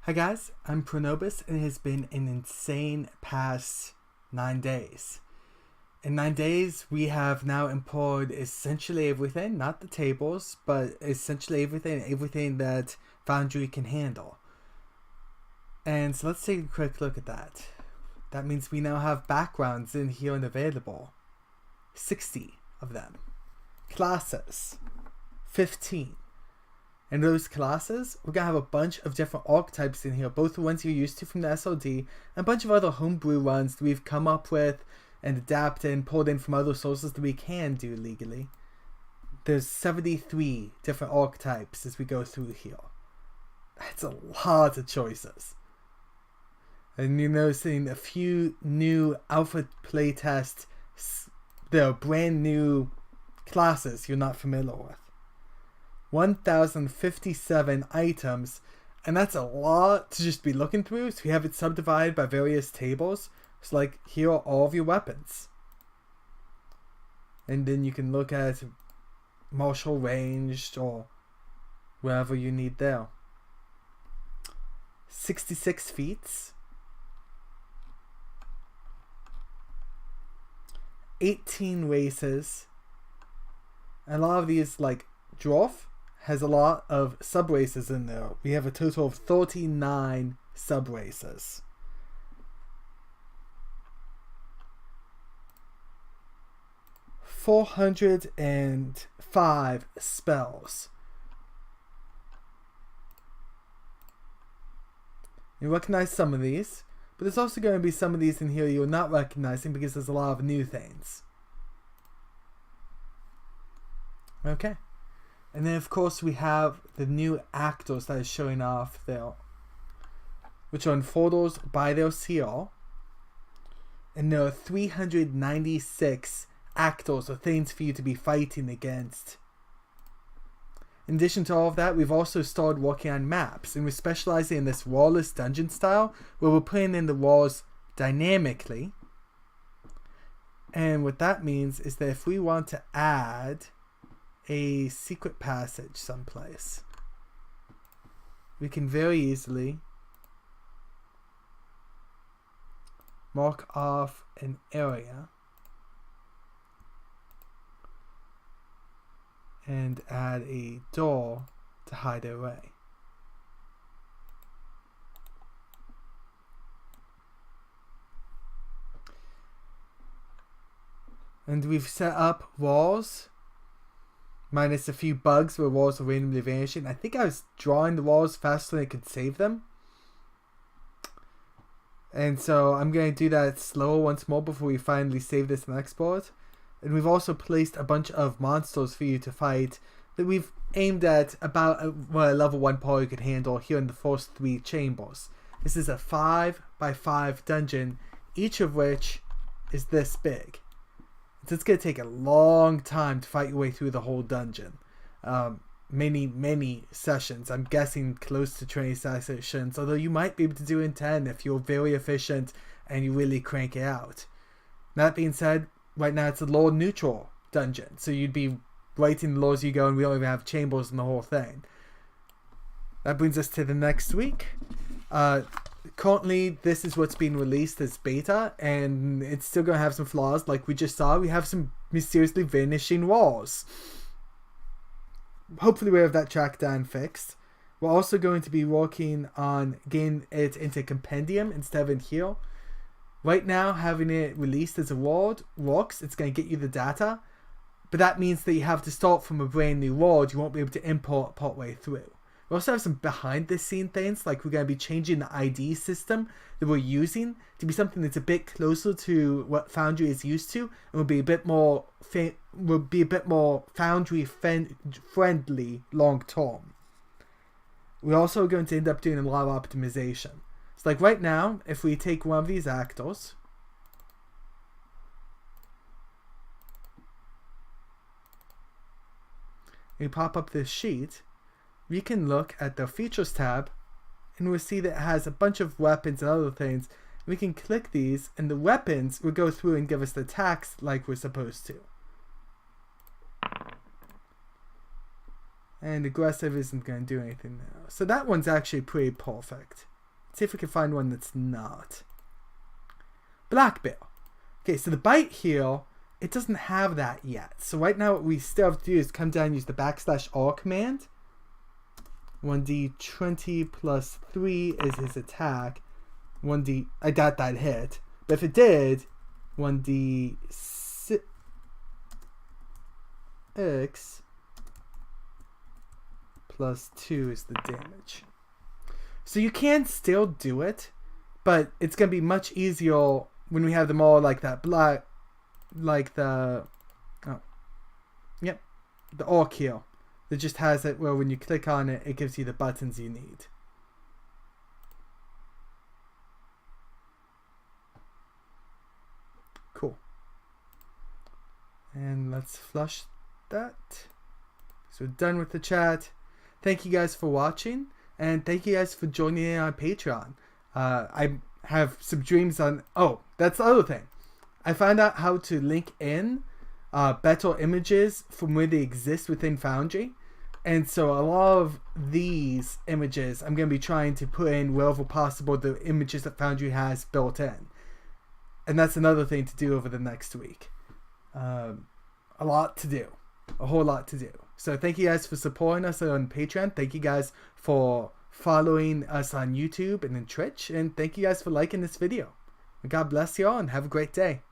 Hi guys, I'm Pronobus and it has been an insane past 9 days. In 9 days, we have now imported essentially everything, not the tables, but essentially everything that Foundry can handle. And so let's take a quick look at that. That means we now have backgrounds in here and available. 60 of them. Classes, 15. And those classes, we're going to have a bunch of different archetypes in here, both the ones you're used to from the SOD, and a bunch of other homebrew runs that we've come up with and adapted and pulled in from other sources that we can do legally. There's 73 different archetypes as we go through here. That's a lot of choices. And you're noticing a few new alpha playtests, they're brand new classes you're not familiar with. 1,057 items, and that's a lot to just be looking through. So we have it subdivided by various tables. So like here are all of your weapons, and then you can look at martial ranged or wherever you need there. 66 feats, 18 races. A lot of these, like Dwarf, has a lot of sub-races in there. We have a total of 39 sub-races. $405 spells. You recognize some of these, but there's also going to be some of these in here you're not recognizing because there's a lot of new things. Okay. And then of course we have the new actors that is showing off there, which are in photos by their CR. And there are 396 actors or things for you to be fighting against. In addition to all of that, we've also started working on maps, and we're specializing in this wall-less dungeon style where we're putting in the walls dynamically. And what that means is that if we want to add a secret passage someplace, we can very easily mark off an area and add a door to hide it away. And we've set up walls minus a few bugs where walls are randomly vanishing. I think I was drawing the walls faster than I could save them. And so I'm going to do that slower once more before we finally save this and export. And we've also placed a bunch of monsters for you to fight that we've aimed at about what a level 1 party could handle here in the first 3 chambers. This is a 5x5 dungeon, each of which is this big. So it's going to take a long time to fight your way through the whole dungeon. Many sessions. I'm guessing close to 20 sessions, although you might be able to do it in 10 if you're very efficient and you really crank it out. That being said, right now it's a lore neutral dungeon, so you'd be writing the lore as you go, and we don't even have chambers in the whole thing. That brings us to the next week. Currently, this is what's being released as beta, and it's still going to have some flaws. Like we just saw, we have some mysteriously vanishing walls. Hopefully we have that track down fixed. We're also going to be working on getting it into Compendium instead of in here. Right now, having it released as a world works. It's going to get you the data, but that means that you have to start from a brand new world. You won't be able to import partway through. We also have some behind the scene things, like we're going to be changing the ID system that we're using to be something that's a bit closer to what Foundry is used to, and will be a bit more Foundry friendly long term. We're also going to end up doing a lot of optimization. So like right now, if we take one of these actors, we pop up this sheet, we can look at the features tab, and we'll see that it has a bunch of weapons and other things. We can click these, and the weapons will go through and give us the attacks like we're supposed to. And aggressive isn't going to do anything now. So that one's actually pretty perfect. see if we can find one that's not. Black bill. Okay, so the byte here, it doesn't have that yet. So right now what we still have to do is come down and use the \R command. 1d20 plus 3 is his attack. 1d, I doubt that hit. But if it did, 1d6 plus 2 is the damage. So you can still do it, but it's going to be much easier when we have them all like that black, like the, oh, yep, the orc here. That just has it where when you click on it, it gives you the buttons you need. Cool. And let's flush that. So we're done with the chat. Thank you guys for watching, and thank you guys for joining in on Patreon. I have some dreams on, oh, that's the other thing. I found out how to link in better images from where they exist within Foundry. And so a lot of these images I'm going to be trying to put in wherever possible the images that Foundry has built in. And that's another thing to do over the next week. A lot to do. A whole lot to do. So thank you guys for supporting us on Patreon. Thank you guys for following us on YouTube and in Twitch. And thank you guys for liking this video. God bless you all and have a great day.